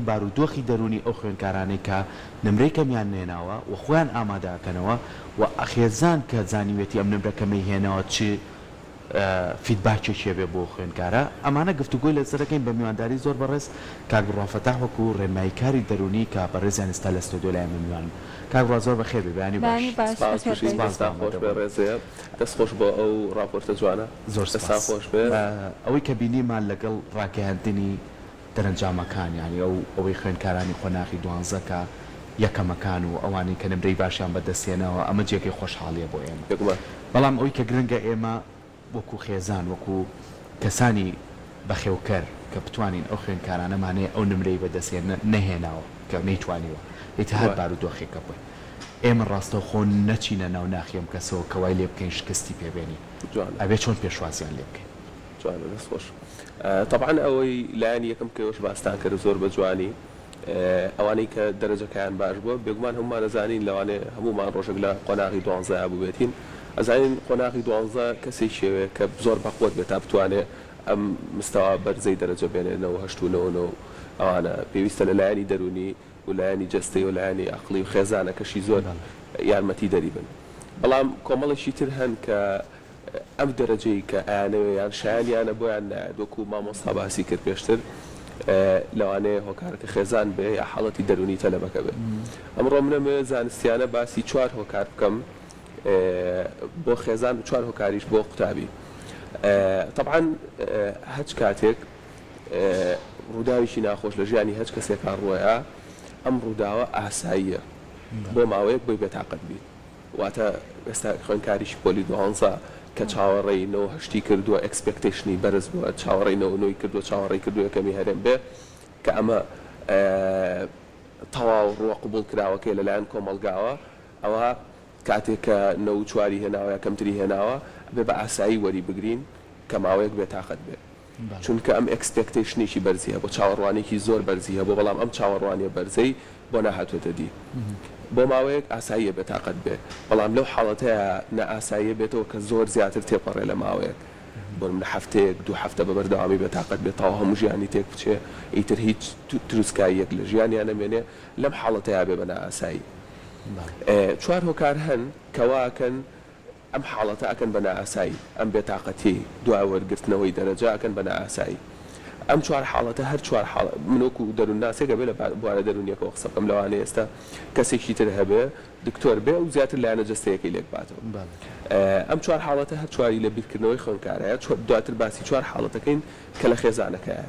بارودۆخی دەرونی ئەو خوێندکارانەی کە نمرەی کەمیان نێناوە و خۆیان ئامادەکەنەوە و ئەخێزان کە زانیوێتی ئەم نمرەکەمەی هێناوە چ فیدباکێکێ بێ بۆ خوێندکارە ئەمانە گفتوگۆی لەسەرەکەین بە میوانداری زۆر بەڕێز کاک بڕافەتاح وەکو ڕێنماییکاری دەرونی کە بەڕێزیان ئێستا لە ستۆدیۆ لای میوان کاک بڕا زۆر بەخێر بێ بەیانی باش خۆش بێ ڕێزێ دەست خۆش بۆ ئەو راپۆرتە جوانە زۆر خۆش بێ ئەوەی کە بینیمان لەگەڵ ڕاکەهاندنی دەرەنجامەکان ینی ئەوەی خوێندکارانی خۆناغی دوانزەکە یەکەمەکان و ئەوانەی کە نمرەی باشیان بەدەستێنەوە ئەمە جێگەی خۆشحاڵیە بۆ ئێمە بەڵام ئەوەی کە گرنگە ئێمە وەکو خێزان وەکو کەسانی بەخێوکەر کە بتوانین ئەو خوێندکارانەمانەیە ئەو نمرەی بەدەستێن نەهێناوە کە نەیتوانیوە ئیتیحاد بارودۆخێکە بووین ئێمە ڕاستەوخۆ نەچینە ناو ناخیم کەسەوە کەوای لێ بکەین شکستی پێبێنی ئەبێ چۆن پێشوازیان لێ بکەین جوانە دەست خۆش طبعا ئەوەی لایەن یەکەم کەوەش باستان کرد زۆر بە جوانی ئەوانەی کە دەرەجەکەیان باش بووە بێگومان هەمومان ئەزانین لەوانێ هەمومان ڕۆژێک لە قۆناغی 12 بوو بێتین ئەزانین قۆناغی 12 کەسێک شێوەیە کە زۆر بەخۆت بێت تا بتوانێت ئەم مستەوا بەرزەی دەرەجە بێنێنەوە هەشتونەوە ئەوانە پێویستە لە لایەنی دەرونی و لایەنی جەستەی و لایەنی عەقڵی و خێزانەکەشی زۆر یارمەتی دەری بن بەڵام کۆمەڵێکی تر هەن کە ئەم دەرەجەی کە ئایانەوە یان شایانیانە بۆیان نایەت وەکو مامۆستا باسی کرد پێشتر لەوانەیە هۆکارەکە خێزان بێ یا حاڵەتی دەرونی تەلەبەکە بێت ئەمڕۆ منەمێ زانستیانە باسی 4 هۆکار بکەم بۆ خێزان و 4 هۆکاریش بۆ قوتابی طبعا هەچ کاتێک ڕووداویشی ناخۆش لە ژیانی هەچ کەسێکان ڕۆیە ئەم ڕووداوە ئاساییە بۆ ماوەیەک بۆی بێتاقەت بیت واتە ئێستا خوێندکاریشی پۆلی 12 کە چاوەڕێی 9 کردووە ئەکسپێکتیشنی بەرز بووە چاوەڕێی 9 کردووە چاوەڕێی کردووە یەکەمی هەرێم بێ کە ئەمە تەواو ڕوە قبول کراوەکەی لەلایەن کۆمەڵگاوە ئەوە کاتێک کە 94 هێناوە یەکەمتری هێناوە بێ بە ئاسایی وەری بگرین کە ماوەیەک بێتاقەت بێ چونکە ئەم ئەکسپێکتیشنێکی بەرزیە بۆ چاوەڕوانێکی زۆر بەرزیە بۆ بەڵام ئەم چاوەڕوانیە بەرزەی بۆ ناهاتوێتە دی بۆ ماوەیەک ئاساییە بێتاقەت بێ بەڵام لەو حاڵەتەیە نە ئاساییە بێتەوە کە زۆر زیاتر تێپەڕێ لە ماوەیەک بۆ من هەفتەیەک 2 هەفتە بەبەردەوامی بێتاقەت بێتەوە هەموو ژیانی تێک بچێ ئیتر هیچ تروسکاییەک لە ژیانیان نەمێنێ لەم حاڵەتەیە بێ بە نائاسایی 4 هۆکار هەن کەواکەن ئەم حاڵەتە ئەکەن بە نائاسایی ئەم بێتاقەتی دوای وەرگرتنەوەی دەرەجە ئەکەن بە نائاسایی ئەم 4 حاڵەتە هەر 4 حاڵەت منوەکو دەروون ناسێکە بێ لە بوارە دەرونیەکەەوە قسە بکەم لەوانەیە ئێستا کەسێکی تر هەبێ دکتۆر بێ و زیاتر لایەنە جەستەیەکی لێک باتەوە ئەم 4 حاڵەتە هەر چواری لە بیرکردنەوەی خوێندکارەیە دواتر باسی 4 حاڵەتەکەین کە لە خێزانەکەیە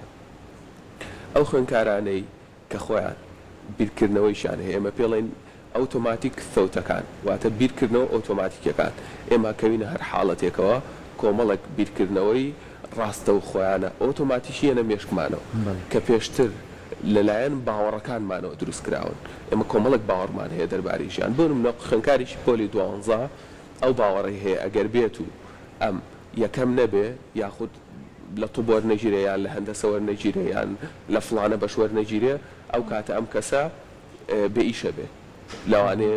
ئەو خوێندکارانەی کە خۆیان بیرکردنەوەیشان هەیە ئێمە پێڵێن ئۆتۆماتیک فەوتەکان واتە بیرکردنەوە ئۆتۆماتیکەکان ئێمە کەوینە هەر حاڵەتێکەوە کۆمەڵێک بیرکردنەوەی ڕاستە و خۆیانە ئۆتۆماتیشیەنە مێشکمانەوە کە پێشتر لەلایەن باوەڕەکانمانەوە دروست کراون ئێمە کۆمەڵێک باوەڕمان هەیە دەربارەی ژیان بۆ نمونە خوێندکاریشی پۆلی 12 ئەو باوەڕی هەیە ئەگەر بێت و ئەم یەکەم نەبێ یاخود لە تو بۆ وەرنەگیرێ یان لە هەندەسە وەرنەگیرێ یان لە فڵانە بەش وەرنەگیرێ ئەو کاتە ئەم کەسە بێئیشە بێ لەوانەیە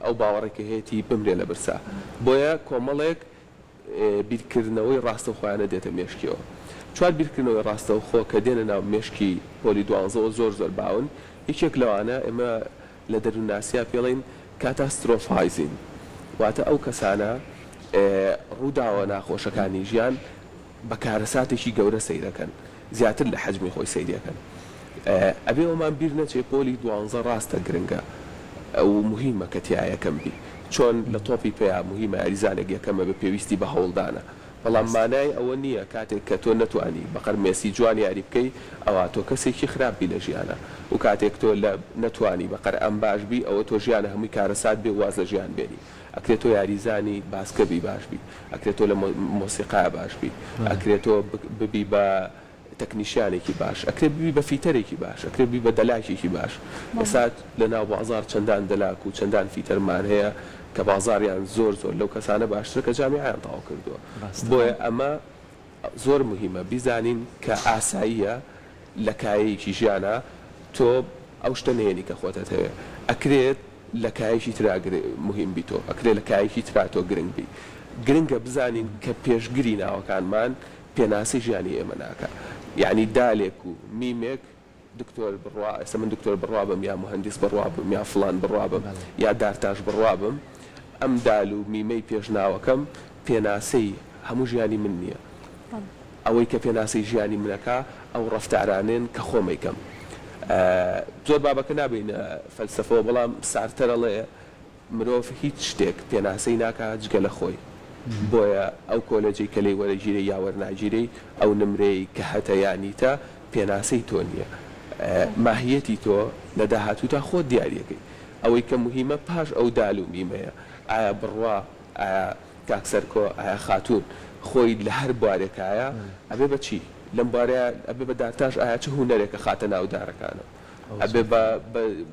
ئەو باوەڕێکی هەیەی بمرێ لە برسا بۆیە کۆمەڵێک بیرکردنەوەی ڕاستەوخۆیانە دێتە مێشکیەوە 4 بیرکردنەوەی ڕاستەوخۆ کە دێنە ناو مێشکی پۆلی 12 زۆر باون یەکێک لەوانە ئێمە لە دەروونناسیا پێڵین کاتاسترۆفایزین واتە ئەو کەسانە ڕووداوە ناخۆشەکانی ژیان بە کارەساتێکی گەورە سەیرەکەن زیاتر لە حەجمی خۆی سەیرەکەن ئەبێ ئەومان بیر نەچێ پۆلی 12 ڕاستە گرنگە ئەو مهمە کە تایەکەم بی چۆن لە تۆپی پێیا مهمە یاریزانێک یەکەمە بە پێویستی بە هەوڵدانە بەڵام مانای ئەوە نییە کاتێک کە تۆ نەتوانی بەقەر مێسی جوان یاری بکەی ئەوە تۆ کەسێکی خراپبی لە ژیانە و کاتێک تۆ لە نەتوانی بەقەر ئەم باشبی ئەوە تۆ ژیانە هەمووی کارەسات بێ واز لە ژیان بێنی ئەکرێت تۆ یاریزانی باسکەبی باشبی ئەکرێت تۆ لە مۆسیقا باشبی ئەکرێت تۆ ببی بە تەکنیشیانێکی باش ئەکرێت ببی بە فیتەرێکی باش ئەکرێت ببی بە دەلاکێکی باش ئێستا لە ناو بازار چەندان دەلاک و چەندان فیتەرمان هەیە کە بازاریان زۆر لەو کەسانە باشتر کە جامیعیان تەواو کردووە بۆیە ئەمە زۆر مهمە بیزانین کە ئاساییە لە کایەیەکی ژیانە تۆ ئەو شتە نهێنی کە خۆتت هەیە ئەکرێت لە کایەکی ترا مهم بی تۆ ئەکرێت لە کایەکی ترا تۆ گرنگ بی گرنگە بزانین کە پێشگیری ناوەکانمان پێناسی ژیانی ئێمە ناکە یعنی دالێک و میمێک دکتۆر بڕوا ئێستا من دکتۆر بڕوا بم یا مهندس بڕوا بم یا فلان بڕوا بم یا دارتاش بڕوا بم ئەم دال و میمەی پێشناوەکەم پێناسەی هەموو ژیانی من نییە ئەوەی کە پێناسەی ژیانی منەکە ئەو ڕەفتارانێن کە خۆمەیکەم زۆر بابەکە نابینە فەلسەفەوە بەڵام سارتەرەڵێ مرۆڤ هیچ شتێک پێناسەی ناکات جگە لە خۆی بۆیە ئەو کۆلەجی کە لێی وەرەگیری یا وەرناگیری ئەو نمرەی کە هەتە یانیتە پێناسەی تۆ نییە ماهیەتی تۆ لە داهاتووتا خۆت دیارەکەی ئەوەی کە مهمە پاش ئەو دال و میمەیە ئایا بڕوا ئایا کاکسەرکۆ ئایا خاتون خۆی لە هەر بوارێکایە ئەبێ بە چی لەم بارەیە ئەبێ بە دارتاش ئایا چه هوەرێکە خاتە ناو دارەکانە ئەبێ بە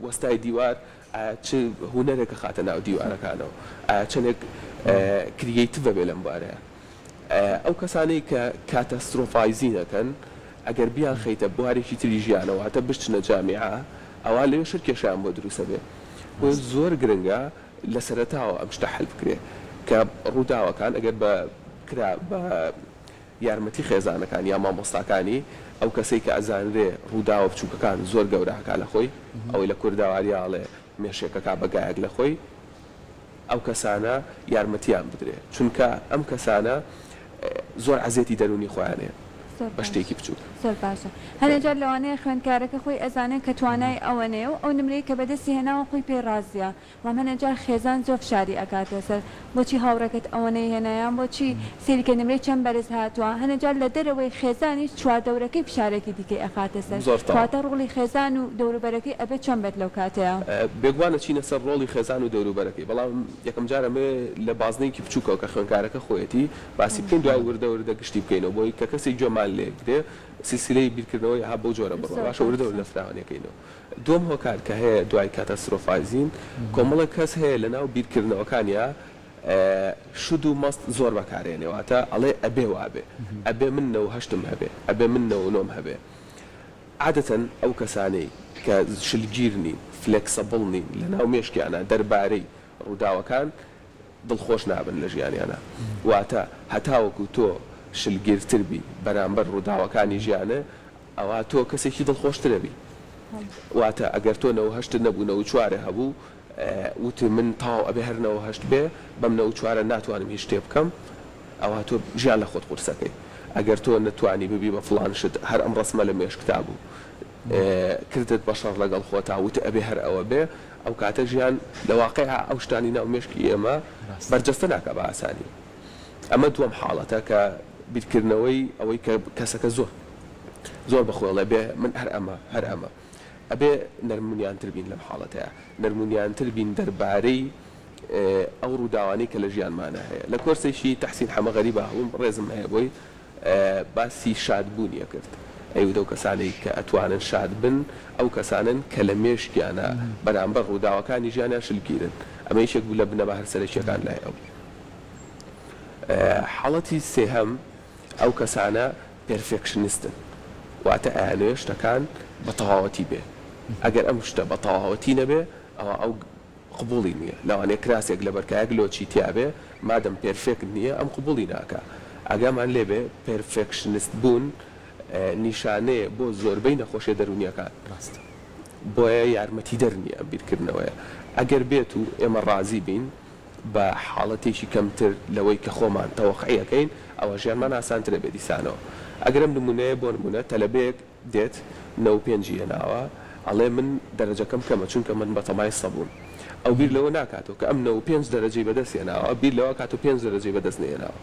وەستای دیوار چ هوەرێکە خاتە ناو دیوارەکانەوە ئایا چەندێک کریەیتڤە بێ لەم بارەیە ئەو کەسانەی کە کاتەسترۆفایزینەکەن ئەگەر بیان خەیتە بوارێکی تری ژیانەوە هاتە بشتنە جامیعە ئەوە لێ شرکێشیان بۆ دروستە بێ بۆ زۆر گرنگە لە سەرەتاوە ئەم شتە حەل بکرێ کە ڕووداوەکان ئەگەر بە یارمەتی خێزانەکان یا مامۆستاکانی ئەو کەسەی کە ئەزانرێ ڕووداوە بچووکەکان زۆر گەورەکە لە خۆی ئەوەی لە کورداواریاڵێ مێشێکەکە بەگایەک لە خۆی ئەو کەسانە یارمەتیان بدرێ چونکە ئەم کەسانە زۆر عەزێتی دەرونی خۆیانەیە بە شتێکی بچووک زۆر باشە هەنێجار لەوانەیە خوێندکارەکە خۆی ئەزانێت کە توانای ئەوەنەیە و ئەو نمرەی کە بەدەستی هێناوە خۆی پێ ڕازیە وام هەنێجار خێزان زۆر فشاری ئەکاتە سەر بۆچی هاوڕێکت ئەوەنەی هێنایان بۆچی سێریکە نمرەی چەند بەرز هاتووە هەنێجار لە دەرەوەی خێزانیش چواردەورەکەی فشارێکی دیکەی ئەخاتە سەر کاتە ڕۆڵی خێزان و دەوروبەرەکەی ئەبێ چۆن بێت لەو کاتەیە بێگوانە چینە سەر ڕۆڵی خێزان و دەوروبەرەکەی بەڵام یەکەم جارەمێ لە بازنێکی بچووکەوە کە خوێندکارەکە خۆیەتی باسی بکەین دوای وردە گشتی بکەینەوە بۆی کە کەسی جۆمان لێکرێ سیسیلەی بیرکردنەوەی ها بۆ جۆرە بڕۆ باشە وردە لە فراوانەکەینەوە دوم هۆکار کە هەیە دوای کاتەسترۆفایزین کۆمەڵە کەس هەیە لەناو بیرکردنەوەکانیا شود و مەست زۆر بەکارێنێواتە ئەڵێ ئەبێ وابێ ئەبێ من نەو هەشتم هەبێ ئەبێ من نەو نۆم هەبێ عادەتەن ئەو کەسانەی کە شلگیر نین فلێکسەبڵ نین لەناو مێشکیانە دەربارەی ڕووداوەکان دڵخۆش نابن لە ژیانیانە واتە هەتاوەکو تۆ شلگیرتر بی بەرامبەر ڕووداوەکانی ژیانە ئەوە تۆ کەسێکی دڵخۆشترە بی واتە ئەگەر تۆ نەوە هەشت نەبوو نەوە چوارە هەبوو وتی من تاو ئەبێ هەر نەوە هەشت بێ بەم نەوە چوارە ناتوانم هیچ شتێ بکەم ئەوە تۆ ژیان لە خۆت قورسەکەی ئەگەر تۆ نەتوانی ببی بە فڵان شت هەر ئەم ڕسمە لە مێشکتا بوو کردت بەشەڕ لەگەڵ خۆتا وتە ئەبێ هەر ئەوە بێ ئەو کاتە ژیان لە واقعا ئەو شتانی ناو مێشکی ئێمە بەرجەستە ناکە بە ئاسانی ئەمە دووەم حاڵەتە کە بیرکردنەوەی ئەوەی کە کەسەکە زۆر بەخۆڵە بێ من هەر ئەمە ئەبێ نەرمونیانتر بین لەم حاڵەتەیە نەرمونیانتر بین دەربارەی ئەو ڕووداوانەی کە لە ژیانمانە هەیە لە کۆرسێکی تەحسین حەمەغەری بەهەوم ڕێزم هەیە بۆی باسی شادبوونیە کرد ئەو دەو کەسانەی کە ئەتوانن شاد بن ئەو کەسانن کە لە مێشکیانە بەرامبەر ڕووداوەکانی ژیانیان شلگیرن ئەمە یەکێک بوو لە بنەما هەرسەرەکیەکان لای ئەو حاڵەتی سێهەم ئەو کەسانە پێرفێکشنیستن واتە ئەیانوێ شتەکان بە تەواوەتی بێ ئەگەر ئەم شتە بە تەواوەتی نەبێ ئەو قبوڵی نییە لەوانەیە کراسێک لە بەرکایەک لۆچی تیاابێ مادەم پێرفێکت نییە ئەم قبوڵی ناکە ئەگەمان لێبێ پێرفێکشنیست بوون نیشانەیە بۆ زۆربەی نەخۆشیە دەرونیەکان بۆیە یارمەتی دەرنیە بیرکردنەوەیە ئەگەر بێت و ئێمە ڕازی بین بە حاڵەتێکی کەمتر لەوەی کە خۆمان تەوەقعیەکەین ئەوە ژیانمان ئاسانترە بێ دیسانەوە ئەگەرم نمونەیە بۆ نمونە تەلەبەیەک دێت 95 هێناوە ئەڵێ من دەرەجەکەم کەمە چونکە من بە تەمای سەبوون ئەو بیر لەوە ناکاتەوە کە ئەم 95 دەرەجەی بەدەست هێناوە بیر لەوە کات و 5 دەرەجەی بەدەست نێناوە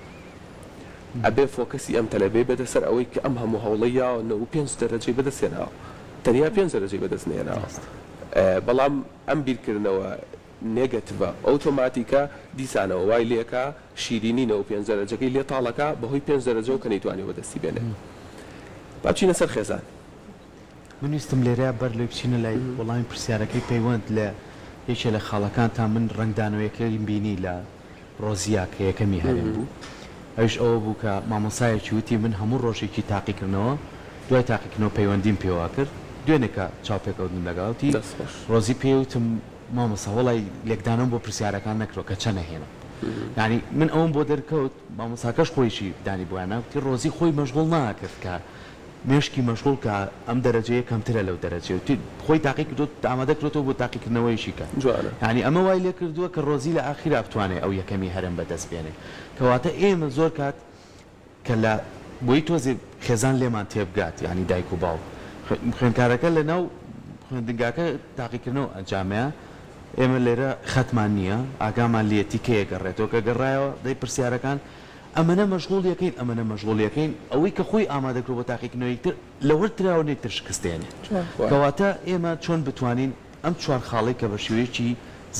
ئەبێ فۆکەسی ئەم تەلەبەی بێتە سەر ئەوەی کە ئەم هەموو هەوڵەیە 95 دەرەجەی بەدەست هێناوە تەنیا 5 دەرەجەی بەدەست نێناوە بەڵام ئەم بیرکردنەوە نێگەتڤە ئۆتۆماتیکە دیسانەوە وای لێکە شیرینینەوە 5 دەرەجەکەی لێ تاڵەکە بەهۆی 5 دەرەجەوە کە نەیتوانی بەدەستی بێنێ باچینە سەر خێزان من ویستم لێرە بەر لێ بچینە لای وەڵامی پرسیارەکەی پەیوەند لە یەکێ لە خاڵەکان تا من ڕنگدانەوەیەکەی بینی لە ڕۆزیا کە یەکەمی هەرێم بوو ئەوش ئەوە بوو کە مامۆسایەکی وتی من هەموو ڕۆژێکی تاقیکردنەوە دوای تاقیکردنەوە پەیوەندیم پێوا کرد دوێنێکە چاوپێکەوتم لەگەڵتی ڕۆزی پێوتم مامۆسا وەڵی لێکدانم بۆ پرسیارەکان نەکرۆ کە چە نەهێنم یعنی من ئەوم بۆ دەرکەوت مامۆساکەش خۆیشی دانی بۆیانە وتی ڕۆزی خۆی مەشغوڵ ناکرد کە مێشکی مەشغوڵ کە ئەم دەرەجەیە کەمترە لەو دەرەجێ و خۆی تاقی کردو ئامادە کردەوە بۆ تاقیکردنەوەیشی کە ینی ئەمە وای لێ کردووە کە ڕۆزی لە ئاخیرا بتوانێت ئەو یەکەمی هەرم بەدەست بێنێ کەواتە ئێمە زۆر کات کە لە بۆی تۆزێ خێزان لێمان تێبگات ینی دایک و باو خوێندکارەکە لە ناو خوێندنگاکە تاقیکردنەوە ئەنجامەیە ئێمە لێرە خەتمان نییە ئاگامان لێ تیکەیە گەڕێتەوە کە گەڕایەوە دەی پرسیارەکان ئەمەنە مەشغوڵ یەکەین ئەمەنە مەشغوڵ یەکەین ئەوەی کە خۆی ئامادەکرۆ بۆ تاقیکردنەوەی تر لەوەرتراوە نێتتر شکستێنێ کەواتە ئێمە چۆن بتوانین ئەم چوار خاڵی کە بە شێوەیەکی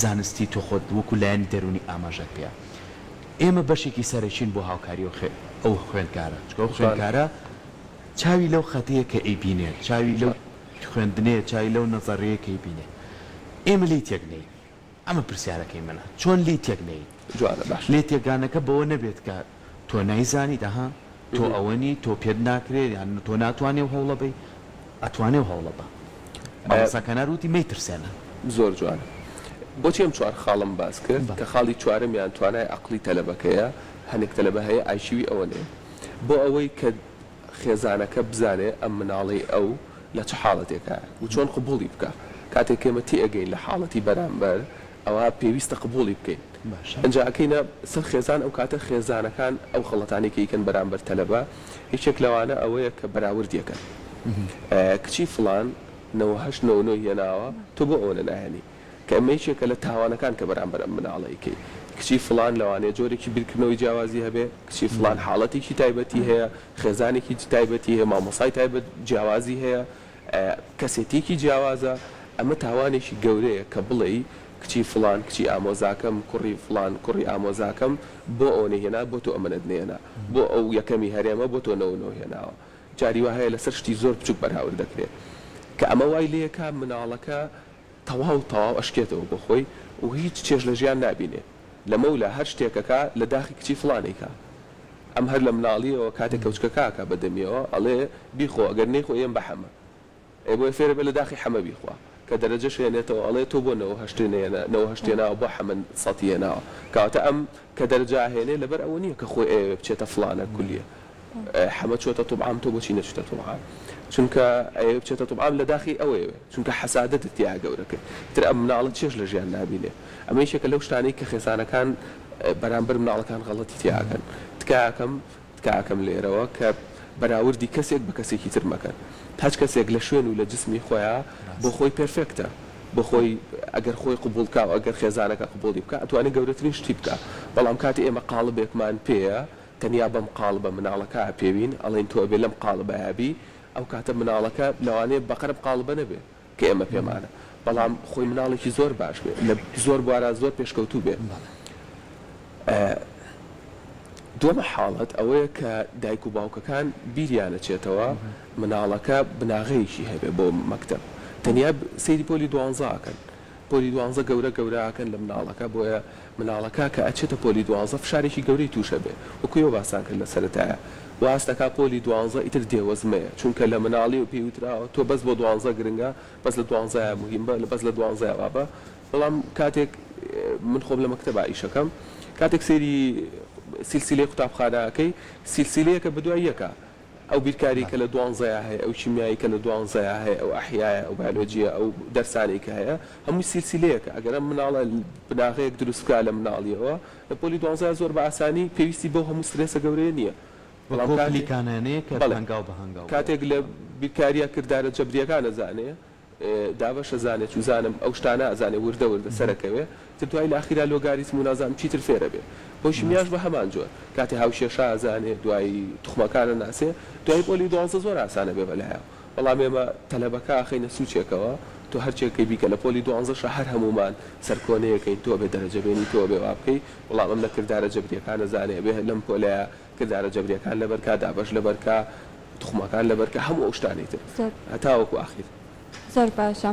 زانستی تۆ خۆت وەکو لایەنی دەرونی ئاماژەت پێە ئێمە بەشێکی سەرچین بۆ هاوکاری ئەو خوێندکارە چکە خوێندکارە چاوی لەو خەتەیە کە ئەیبینێت چاوی لەو خوێندنێ چاوی لەو نەزەڕەیە کە ئەیبینێ ئێمە لی تێکنەی ئەمە پرسیارەکەی منە چۆن لی تێکنەی لێ تێگانەکە بەوە نەبێت کە تۆ نایزانی داها تۆ ئەوەنی تۆ پێت ناکرێت یان تۆ ناتوانێ و هەوڵە بی ئەتوانێ و هەوڵە بە بەسەکەنار وتی مەیترسێنە زۆر جوانە بۆچی ئەم چوار خاڵم باس کرد کە خاڵی چوارم یان توانای عقلی تەلەبەکەیە هەنێک تەلەبە هەیە ئایشیوی ئەوەنێ بۆ ئەوەی کە خێزانەکە بزانێ ئەم مناڵی ئەو لە چه حاڵەتێکە و چۆن قبوڵی بکە کاتێک ئێمە تی ئەگەین لە حاڵەتی بەرامبەر ئەوە پێویستە قبوڵی بکەین ئەنجا ئەکەینە سەر خێزان ئەو کاتە خێزانەکان ئەو خەڵەتانی کە یکەن بەرامبەر تەلەبە هیچێک لەوانە ئەوەیە کە بەراوردیەکەن کچی فلان 98 هێناوە تۆ بۆ ئەوە ناهێنی کە ئەمە هیچێکە لە تاوانەکان کە بەرامبەر ئەم مناڵەیەکەی کچی فلان لەوانەیە جۆرێکی بیرکردنەوەی جیاوازی هەبێ کچی فلان حاڵەتێکی تایبەتی هەیە خێزانێکی تایبەتی هەیە مامۆسای تایبەت جیاوازی هەیە کەسێتێکی جیاوازە ئەمە تاوانێکی گەورەیە کە بڵێ کچی فلان کچی ئامۆزاکەم کوڕی فلان کوڕی ئامۆزاکەم بۆ ئەو نهێنا بۆ تۆ ئەمەنت نێنا بۆ ئەو یەکەمی هەرێمە بۆ تۆ هێناوە جاری وا هەیە لەسەر شتی زۆر بچوک بەراورد دەکرێت کە ئەمە وای لەیەکە مناڵەکە تەواو ئەشکێتەوە بۆ خۆی و هیچ چێژ لە ژیان نابینێ لەمە لە هەر شتێکەکە لە داخی کچی فلانێکە ئەم هەر لە مناڵیەوە کاتێک کەوچکەکە بەدەمیەوە ئەڵێ بیخۆ ئەگەر نەیخۆ ئێم بە حەمە بۆ فێرە بێ لە داخی حەمە بیخوا کە دەرەجە شوێنێتەوە ئەڵێ تۆ بۆ 9هێناوە بۆ حەمن سەتیێناوە کەواتە ئەم کە دەرەجا هێنێ لەبەر ئەوە نییە کە خۆی ئێوێ بچێتە فلانە کولیە حەمە چۆتە توبعام تۆ بۆچی نەچێتە توبعام چونکە ئەوێ بچێتە توبعام لە داخی ئەوەیە چونکە حەسادەت تیا گەورەکە تر ئەم مناڵە چێژ لە ژیان نابینێ ئەمە یەکێکە لەو شتانەی کە خێزانەکان بەرامبەر مناڵەکان غەڵەتی تیاکەن تکاکەم لێرەوە کە بەراوردی کەسێک بە کەسێکی تر مەکەن هەچ کەسێک لە شوێن و لە جسمی خۆیان بۆ خۆی پرفێکتە بۆ خۆی ئەگەر خۆی قبولکە و ئەگەر خێزانەکە قبولی بکە ئەتوانێت گەورەترین شتی بکە بەڵام کاتی ئێمە قاڵبێکمان پێەیە تەنیا بەم قاڵبە مناڵەکە پێوین ئەڵێن تۆ بێ لەم قاڵبەیابی ئەو کاتە مناڵەکە لەوانەیە بەقەرب قاڵبە نەبێ کە ئێمە پێمانە بەڵام خۆی مناڵێکی زۆر باش بێ لە زۆر بوارە زۆر پێشکەوتوو بێ دووەمە حاڵەت ئەوەیە کە دایک و باوکەکان بیریانە چێتەوە مناڵەکە بناغەیەکی هەبێ بۆ مەکتەب تەنیا سەیری پۆلی 12کەن پۆلی 12 گەورەکەن لە مناڵەکە بۆیە مناڵەکە کە ئەچێتە پۆلی 12 فشارێکی گەورەی تووشە بێ وەکویەوە باسان کرد لە سەرەتایە واستەکە پۆلی 12 ئیتر دێوەزمەیە چونکە لە مناڵی و پێوتراوە تۆ بەس بۆ 12 گرنگە بەس لە 12 مهمە لە بەس لە 12 وابە بەڵام کاتێک من خۆم لە مەکتەبە ئیشەکەم کاتێک سێری سیلسیلەی قوتابخانەکەی سیلسیلەیەکە بەدوای یەکە ئەو بیرکاری کە لە 12 هەیە ئەو چیمیایی کە لە 12 هەیە ئەو ئەحیایە ئەو بیۆلۆجیە ئەو دەرسانی کە هەیە هەمووی سیلسیلەیەکە ئەگەر ئەم مناڵە بناغەیەک دروستکە لە مناڵیەوە لە پۆلی 12 زۆر بە ئاسانی پێویستی بۆ هەموو سترێسە گەورەیە نییە کاتێک لە بیرکاریە کردارە جەبریەکان ئەزانێ دابەشە زانێت و زانم ئەو شتانە ئەزانێ وردە سەرەکەوێ تر دوای لە ئاخیرا لۆگاریتم و نازانم چیتر فێرە بێ بۆشی میاش بە هەمان جۆر کاتی هاوشێشە ئازانێ دوای توخمەکانە ناسێ دوای پۆلی 12 زۆر ئاسانە بێ بەلایە بەڵام ئێمە تەلەبەکە خەینە سوچێکەوە تۆ هەرچێکەکەی بیکە لە پۆلی 12 هەر هەمومان سەرکۆنەیەکەین تۆ بێ دەرەجەبێنی تۆ بێ وا بکەی بەڵام ئەم لە کردارە جەبریەکان ئەزانێ بێ لەم پۆلەیە کردارە جەبریەکان لەبەرکە دابەش لەبەرکە توخمەکان لەبەرکە هەموو ئەو شتانەی تر هەتاوەکو ئاخیر زۆر باشە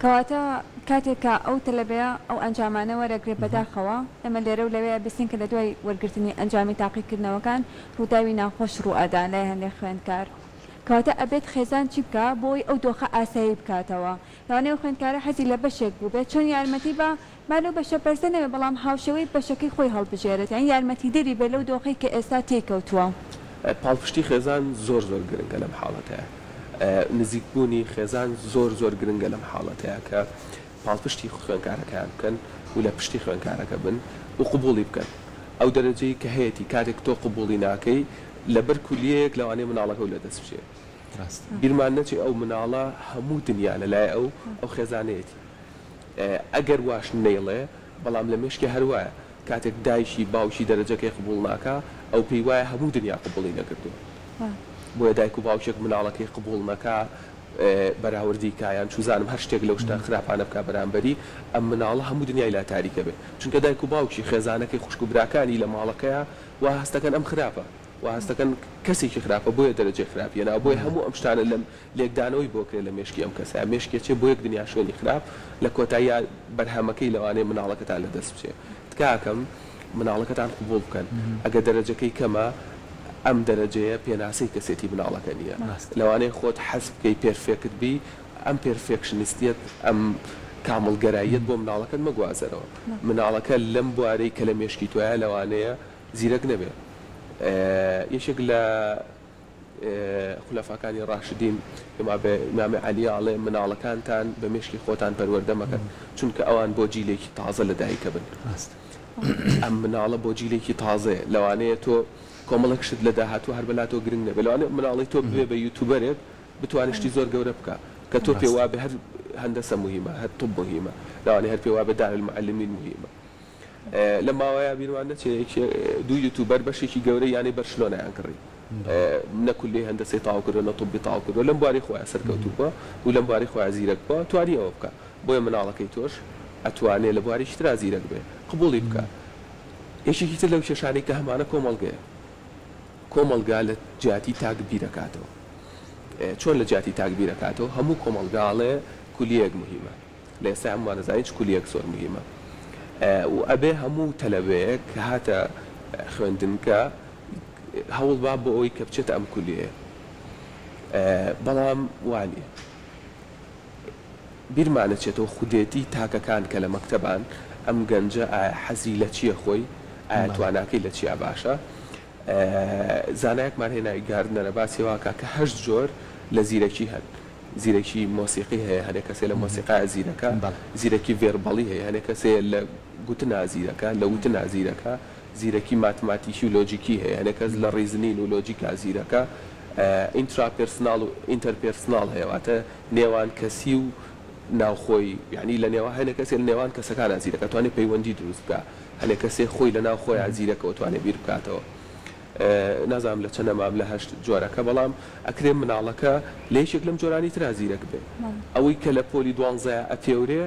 کەواتە کاتێککە ئەو تەلەبەیە ئەو ئەنجامانە وەرەگرێت بەداخەوە ئەمە لێرە و لەوەیە بستین کە لە دوای وەرگرتنی ئەنجامی تاقیکردنەوەکان ڕووداوی ناخۆش ڕوئەدا لای هەندێک خوێندکار کەواتە ئەبێت خێزان چی بکە بۆی ئەو دۆخە ئاسایی بکاتەوە لەوانەیە خوێندکارە حەزی لە بەشێک بوو بێت چۆن یارمەتی بە مالۆ بەشە پەرسە نەوێ بەڵام هاوشەوەی بەشەکەی خۆی هەڵبژێرێت یان یارمەتی دەری بێ لەو دۆخەی کە ئێستا تێکەوتووە پاڵپشتی خێزان زۆر گرنگە لەم حاڵەتەیە نزیکبوونی خێزان زۆر گرنگە لەم حاڵەتەیە کە پاڵپشتی خوێنکارەکەیان بکەن و لە پشتی خوێنکارەکە بن و قبوڵی بکەن ئەو دەرەجەی کە هەیەی کاتێک تۆ قبوڵی ناکەی لەبەر کولیەیەک لەوانەیە مناڵەکە و لە دەست بچێت بیرمان نەچێ ئەو مناڵە هەموو دنیا لەلای ئەو خێزانەیەتی ئەگەر واش نەیڵێ بەڵام لە مشکی هەروایە کاتێک دایشی باوشی دەرەجەکەی قبول ناکە ئەو پێی وایە هەموو دنیا قبوڵی نەکردووە بۆیە دایک و باوشێک مناڵەکەی قبول نەکا بەراوردی کایان چوزانم هەر شتێک لەو شتە خراپانە بکە بەرامبەری ئەم مناڵە هەموو دنیای لا تاریکە بێ چونکە دایک و باوکی خێزانەکەی خوشک و براکانی لە ماڵەکەیە وا هەستەکەن ئەم خراپە وا هەستەکەن کەسێکی خراپە بۆیە دەرەجێ خراپیەنا بۆیە هەموو ئەم شتانە لەم لێکدانەوەی بۆکرێت لە مێشکی ئەم کەسە مێشکێکێ بۆ یەک دنیا شوێنی خراپ لە کۆتایی بەرهەمەکەی لەوانەیە مناڵەکەتان لە دەست بچێت تکاکەم مناڵەکەتان قبول بکەن ئەگەر دەرەجەکەی کەمە ئەم دەرەجەیە پێناسەی کەسێتی مناڵەکە نییە لەوانەیە خۆت حەزب بکەی پێرفێکت بی ئەم پێرفێکشنیستیت ئەم کامڵگەراییت بۆ مناڵەکەت مەگوازەرەوە مناڵەکە لەم بوارەی کە لە مێشکی توایە لەوانەیە زیرەک نەبێت یەکێک لە خولەفاکانی ڕاشدین ئیمامی عەلیاڵێ مناڵەکانتان بە مێشکی خۆتان پەروەردە مەکەن چونکە ئەوان بۆ جیلێکی تازە لە دایکە بن ئەم مناڵە بۆ جیلێکی تازەیە لەوانەیە تۆ کۆمەڵک شت لە داهاتوو هەر بەلا تۆ گرنگ نەبێت لەوانێ مناڵی تۆ بێ بە یوتیوبەرێک بتوانێت شتی زۆر گەورە بکە کە تۆ پێوا بێ هەر هەندەسە مهمە هەر طب مهمە لەوانێ هەر پێوا بێ دارالمعلمین مهمە لە ماوەیە بیروان نەچێت دوو یوتیوبەر بەشێکی گەورە یانی بەرشلۆنەیان کڕی نەکولی هەندەسەی تاو کردو نە طبی تاو کردو لەم بواری خۆیان سەرکەوتووە و لەم بواری خۆیان زیرەک بووە توانی ئەوە بکە بۆیە مناڵەکەی تۆش ئەتوانێت لە بواری ترا زیرەک بێ قبوڵی بکە یەکێکی تر لەو کێشانەی کە هەمانە کۆمەڵگا لە جیاتی تاکبیرەکاتەوە چۆن لە جیاتی تاکبیرەکاتەوە هەموو کۆمەڵگاڵێ کولیەک مهمە لە ئێستا هەمووانەزانین چ کولیەک زۆر مهمە و ئەبێ هەموو تەلەبەیەک کە هاتە خوێندنکە هەوڵ با بۆ ئەوی کە بچێتە ئەم کولیەیە بەڵام وانە بیرمانەچێتەوە خودێتی تاکەکان کە لە مەکتەبان ئەم گەنجە ئایا حەزی لە چییە خۆی ئایا تواناکەی لە چیا باشە زانایەکمان هێنای گاردنەرە باسی واکە کە هەشت جۆر لە زیرەکی هەن زیرەکی مۆسیقی هەیە هەنێک کەسێ لە مۆسیقای زیرەکە زیرەکی ڤێربەڵی هەیە هەنێک کەسێ لە گوتنا زیرەکە لە وتنا زیرەکە زیرەکی ماتماتیکی و لۆجیکی هەیە هەنێک کەس لە ڕیزنین و لۆجیکا زیرەکە ئینتراپێرسناڵ و ئینتەرپێرسناڵ هەیە واتە نێوان کەسی و ناوخۆی یعنی لە نێوان هەنێک کەسێ لە نێوان کەسەکان زیرەکە توانێت پەیوەندی دروست بکە هەنێک کەسێ خۆی لە ناو خۆیان زیرەکەەوە توانێت بیر بکاتەوە نازام لە چەندە مام لە هەشت جۆرەکە بەڵام ئەکرێ مناڵەکە لە یەکێک لەم جۆرانی ترا زیرەک بێ ئەوەی کە لە پۆلی 12 ئەپێورێ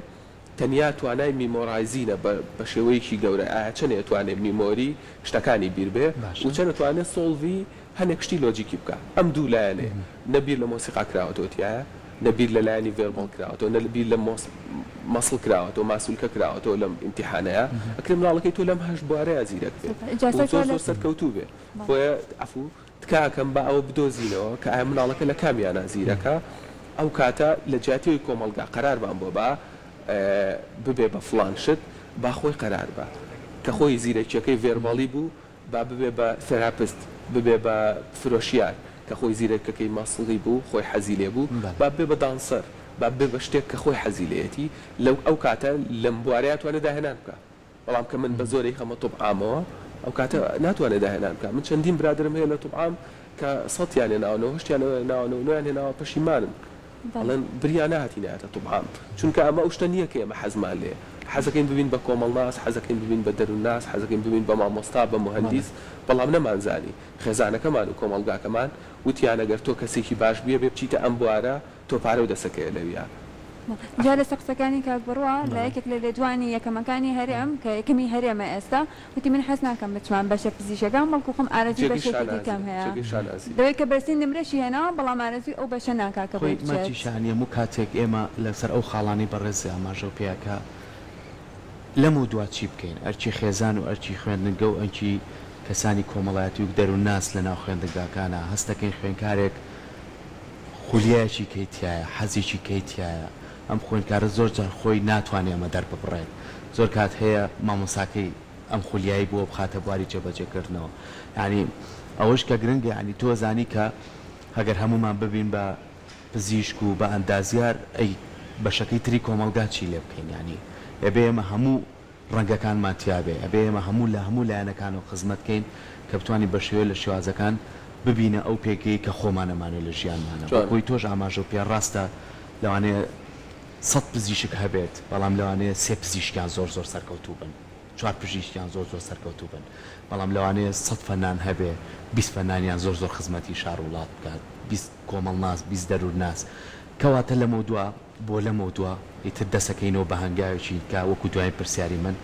تەنیا توانای میمۆرایزینە بە شێوەیەکی گەورە ئایا چەندێ توانێت میمۆری شتەکانی بیر بێ و چەند توانێت سۆڵڤی هەنێک شتی لۆجیکی بکە ئەم دوو لایەنێ نەبیر لە مۆسیقا کراوەتەوەتیایە نەبیر لە لایەنی ڤێربەڵ کراوەتەوە نەبیر لە مەسڵ کراوەتەوە ماسوولکە کراوەتەوە لەم ئیمتیحانەیە ئەکرێ مناڵەکەی تۆ لەم هەشت بوارەیە زیرەک بێ زۆر سەرکەوتوو بێ بۆیە ئەفوو تکاکەم بە ئەوە بدۆزینەوە کە ئایا مناڵەکە لە کامیانە زیرەکە ئەو کاتە لە جیاتیەوەی کۆمەڵگا قەراربان بۆ بە ببێ بە فڵان شت با خۆی قەرار بە کە خۆی زیرەکیەکەی ڤێربەڵی بوو با ببێ بە تێراپست ببێ بە فرۆشیار کە خۆی زیرەکەکەی ماسڵی بوو خۆی حەزی لێ بوو با بێ بە دانسەر با بێ بە شتێک کە خۆی حەزی لێتی لەو ئەو کاتە لەم بوارەیە توانێت داهێنان بکە بەڵام کە من بە زۆرەی خەمە تۆبعامەوە ئەو کاتە ناتوانێت داهێنان بکە من چەندین برادرم هەیە لە تۆبعام کە سەڵیان هێناونەوە هەشتیان ناونەوە نویان هێناوە پەشیمانن بەڵێن بریان نهاتینایەتە تۆبعام چونکە ئەمە ئەو شتە نییە کە ئێمە حەزمان لێ حەزەکەین ببین بە کۆمەڵناس حەزەکەین ببین بە دەرووناس حەزەکەین ببین بە مامۆستا بە مهندیس بەڵام نەمانزانی خێزانەکەمان و کۆمەڵگاکەمان وتیان ئەگەر تۆ کەسێکی باش بیە بێ بچیتە ئەم بوارە تۆ پارە و دەسەکەیە لەویە جا لە سەقسەکانی کاک بڕوە لە یەکێک لە لێدوانی یەکەمەکانی هەرێم کە یەکەمی هەرێمە ئێستا وتی من حەز ناکەم بچوان بەشە فزیشەکان بەڵکو خۆم ئارەزی بەشێکی کەم هەیە دەوەی کە بەرسی نمرەشی هێناوە بەڵام ئارەزی ئەو بەشە ناکاکە ماچیشانی هەموو کاتێک ئێمە لەسەر ئەو خاڵانی بەڕێزی ئاماژە و پێیاکە لەم و دوا چی بکەین ئەرچی خێزان و ئەرچی خوێندنگە و ئەنکی کەسانی کۆمەڵایەتی و دەرووناس لە ناو خوێندنگاکانە هەستەکەین خوێنکارێک خولیایەکی کەیتایە حەزیکی کەیتایە ئەم خوێندکارە زۆر جار خۆی ناتوانێت ئەمە دەرببڕێت زۆر کات هەیە مامۆساکەی ئەم خولیایی بۆ بخاتە بواری جێبەجێکردنەوە یعنی ئەوەش کە گرنگە ینی تۆ زانی کە هەگەر هەمومان ببین بە پزیشک و بە ئەندازیار ئەی بەشەکەی تری کۆمەلگا چی لێ بکەین ینی ئەبێ ئێمە هەموو ڕەنگەکانمان تیاابێ ئەبێ ئێمە هەموو لە هەموو لایەنەکان و خزمەتکەین کە بتوانین بە شێوە لە شێوازەکان ببینە ئەو پێکەی کە خۆمانەمانێت لە ژیانمانە بۆی تۆش ئاماژە و پێ ڕاستە لەوانەیە 100 پزیشک هەبێت بەڵام لەوانەیە 3 پزیشکیان زۆر سەرکەوتوو بن 4 پزیشکیان زۆر سەرکەوتوو بن بەڵام لەوانەیە 100 فەنان هەبێ 20 فەنانیان زۆر خزمەتی شار وڵات بکات 20 کۆمەڵ ناس 20 دەرور ناس کەواتە لەمە دووە بۆ لەمە دووە ئیتر دەسەکەینەوە بە هەنگاوێکی کە وەکو دوای پرسیاری من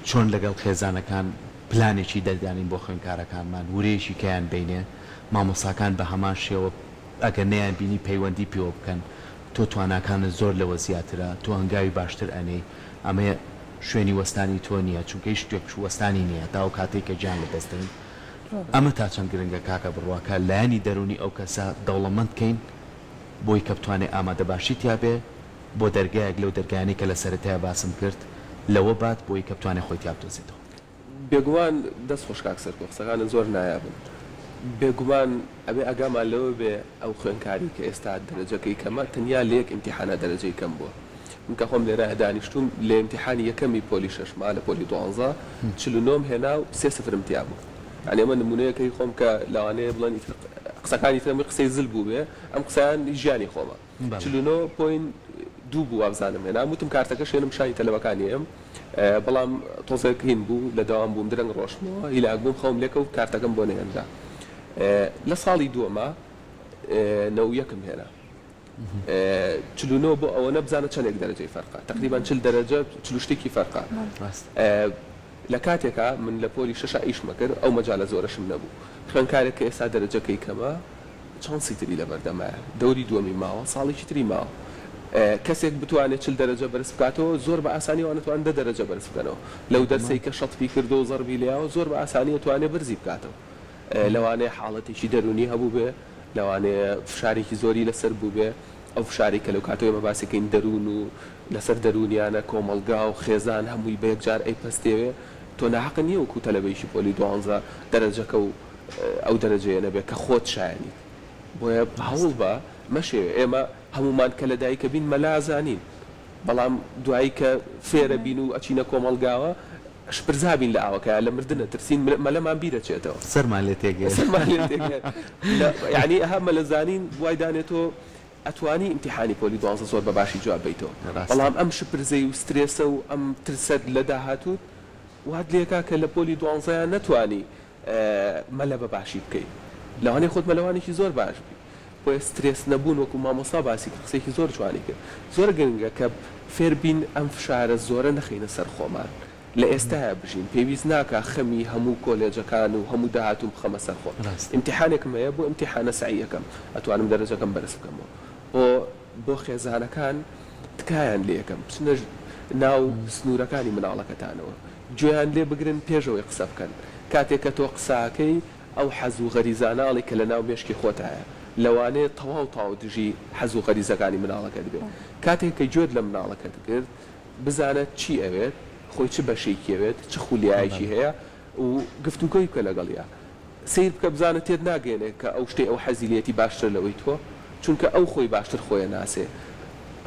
چۆن لەگەڵ خێزانەکان پلانێکی دەردانین بۆ خوێندکارەکانمان ورەیەکی کەیان بینێ مامۆساکان بە هەمان شێوە ئەگەر نەیان بینی پەیوەندی پێوە بکەن تۆ تواناکانت زۆر لەوە زیاترە تۆ هەنگاوی باشتر ئەنەی ئەمە شوێنی وەستانی تۆ نییە چونکە هیچ شتێک وەستانی نییە تا و کاتێک کە گیان لەدەستین ئەمە تا چەند گرنگە کاکە بڕواکە لایەنی دەرونی ئەو کەسە دەوڵەمەندکەین بۆی کە بتوانێت ئامادە باشی تیاابێ بۆ دەرگایەک لەو دەرگایانی کە لە سەرەتایە باسم کرد لەوە بات بۆی کە بتوانێت خۆی تیابدۆزێتەوە بێگومان دەست خۆشکاک سەر قسەکانە زۆر نایابن بێگومان ئەبێ ئەگامان لەوە بێ ئەو خوێنکاری کە ئێستا دەرەجەکەی کەمە تەنیا لەیەک ئیمتیحانە دەرەجەی کەم بووە منکە خۆم لێرە هەدانیشتوم لە ئیمتیحانی یەکەمی پۆلی 6 لە پۆلی 12 49 هێنا و 3 امتیاز بوو یعنی ئەمە نمونەیەکەی خۆم کە لەوانەیە بڵێن قسەکانی ترەمی قسەی زل بوو بێ ئەم قسەیان ژیانی خۆمە 49.2 بوو وابزانم هێنا وتم کارتەکە شوێنم شانی تەلەوەکانی ئەم بەڵام تۆزێک هین بوو لە داوام بووم درەنگ ڕۆشتمەوە هیلاک بووم خەوم لێکە و کارتەکەم بۆ نەهێندا لە ساڵی دووەمە 91 هێنا 49 بۆ ئەوە نەبزانە چەندێک دەرەجەی فەرقا تقریبا 40 دەرەجە 40 شتێکی فەرقا لە کاتێکە من لە پۆلی 6 ئیشمە کرد ئەو مەجالە زۆرەشم نەبوو خوێنکارێک کە ئێستا دەرەجەکەی کەمە چەندسی تری لە بەردەمایە دەوری دووەمی ماوە ساڵێکی تری ماوە کەسێک بتوانێت 40 دەرەجە بەرز بکاتەوە زۆر بە ئاسانی وانەتوان 10 دەرەجە بەرز بکەنەوە لەو دەرسەی کە شەڵپی کردو و زەربی لیاوە زۆر بە ئاسانی توانێت بەرزی بکاتەوە لەوانەیە حاڵەتێکی دەرونی هەبوو بێ لەوانەیە فشارێکی زۆری لەسەر بوو بێ ئەو فشاری کە لەو کاتەوە ئێمە باسیکەین دەروون و لەسەر دەرونیانە کۆمەلگا و خێزان هەمووی بە یەکجار ئەی پەستێوێ تۆ ناحق نییە وەکو تەلەبەیشی پۆلی 12 دەرەجەکە و ئەو دەرەجەیە نەبێت کە خۆت شایانی بۆیە هەوڵ بە مەشێوێ ئێمە هەمومان کە لە دایکە بین مەلازانین بەڵام دوایی کە فێرە بین و ئەچینە کۆمەلگاوە شپرزابین لە ئاوەکە لە مردنە ترسین مەلەمان بیرەچێتەوە سەرمان لێ تێگەێت یعنی ئەها مەلەزانین وای دانێتەوە ئەتوانی ئیمتیحانی پۆلی 12 زۆر بە باشی جواب بیتەوە بەڵام ئەم شپرزەی و سترێسە و ئەم ترسەت لە داهاتوت وات لێکا کە لە پۆلی 12 نەتوانی مەلە بە باشی بکەیت لەوانەیە خۆت مەلەوانێکی زۆر باش بی بۆ سترێس نەبوون وەکو مامۆستا باسی قسێکی زۆر جوانی کرد زۆر گرنگە کە فێربین ئەم فشارە زۆرە نەخینە سەر خۆمان لە ئێستاە بژین پێویست ناکە خەمی هەموو کۆلێجەکان و هەموو داهاتوم بخەمە سەر خۆ ئیمتیحانێکم هەیە بۆ ئیمتیحانە سعیەکەم ئەتوانم دەرەجەکەم بەرز بکەمەوە بۆ خێزانەکان تکایان لێ یەکەم بچنە ناو سنوورەکانی مناڵەکەتانەوە گوێیان لێ بگرن پێشەوەی قسە بکەن کاتێک کە تۆ قساکەی ئەو حەز و غەریزاناڵی کە لە ناو مێشکی خۆتایە لەوانەیە تەواو دژی حەز و غەریزەکانی مناڵەکەت بێت کاتێک کە گوێت لە مناڵەکەت کرد بزانێت چی ئەوێت خۆی چ بەشێکیەوێت چ خولیایەکی هەیە و گفتوگۆی بکە لەگەڵیا سیر بکە بزانێت تێت ناگەێنێت کە ئەو شتێ ئەو حەزیلەتی باشتر لەوەی تۆ چونکە ئەو خۆی باشتر خۆیە ناسێ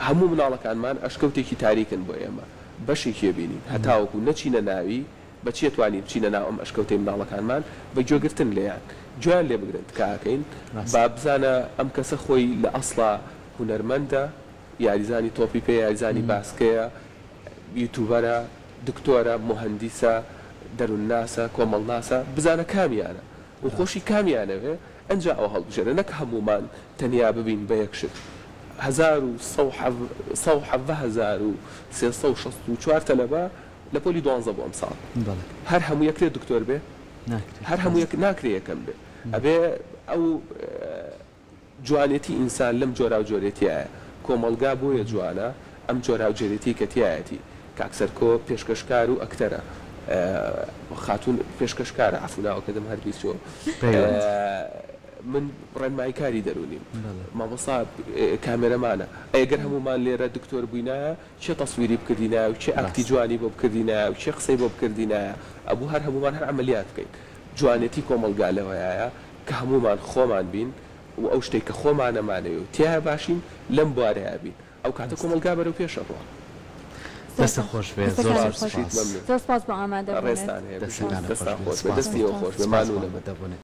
هەموو مناڵەکانمان ئەشکەوتێکی تاریکن بۆ ئێمە بەشێکی بینین هەتاوەکو نەچینە ناوی بەچێ توانین بچینە ناو ئەم ئەشکەوتەی مناڵەکانمان بە گوێگرتن لێیان گویان لێ بگرن تکاکەین با بزانە ئەم کەسە خۆی لە ئەسڵا هونەرمەندە یاریزانی تۆپی پێ یاریزانی باسکەیە یوتوبەرە دکتۆرە مهندیسە دەروونناسە کۆمەڵناسە بزانە کامیانە و خۆشی کامیانەوێ ئەنج ئەو هەڵبژێرە نەک هەمومان تەنیا ببین بە یەکشت 1364 تەلەبە لە پۆلی 12 بۆ ئەم ساڵ هەر هەموو یەکرێت دکتۆر بێ هەر هەموو یەک ناکرێ یەکەم بێ ئەبێ ئەو جوانێتی ئینسان لەم جۆرا و جۆرێتیایە کۆمەلگا بۆیە جوانە ئەم جۆرا و جۆرێتی کەتیایەتی کاکسەرکۆ پێشکەشکار و ئەکتەرە خاتون پێشکەشکارە عفوناوەکە دەم هەرگیزۆ من ڕێنماییکاری دەرونیم مامۆستا کامێرەمانە ئەگەر هەمومان لێرە دکتۆر بووینایە چێ تەسویری بکردینایە و چێ ئەکتی جوانی بۆ بکردینایە و چێ قسەی بۆ بکردینایە ئەبوو هەر هەمومان هەر عملیات بکەین جوانێتی کۆمەلگا لەوەیە کە هەمومان خۆمان بین و ئەو شتێک کە خۆمانەمانەوە و تیا باشین لەم بوارەیە بین ئەو کاتە کۆمەلگا بەرەو پێشەڕوە. دەستە خۆش بێ زۆر سپاس بۆ ئامادەبوونێت. ڕێستان هەیە دەستان خۆش بێ دەستی ئەو خۆش بێ مانوونە بەدەبوونێت.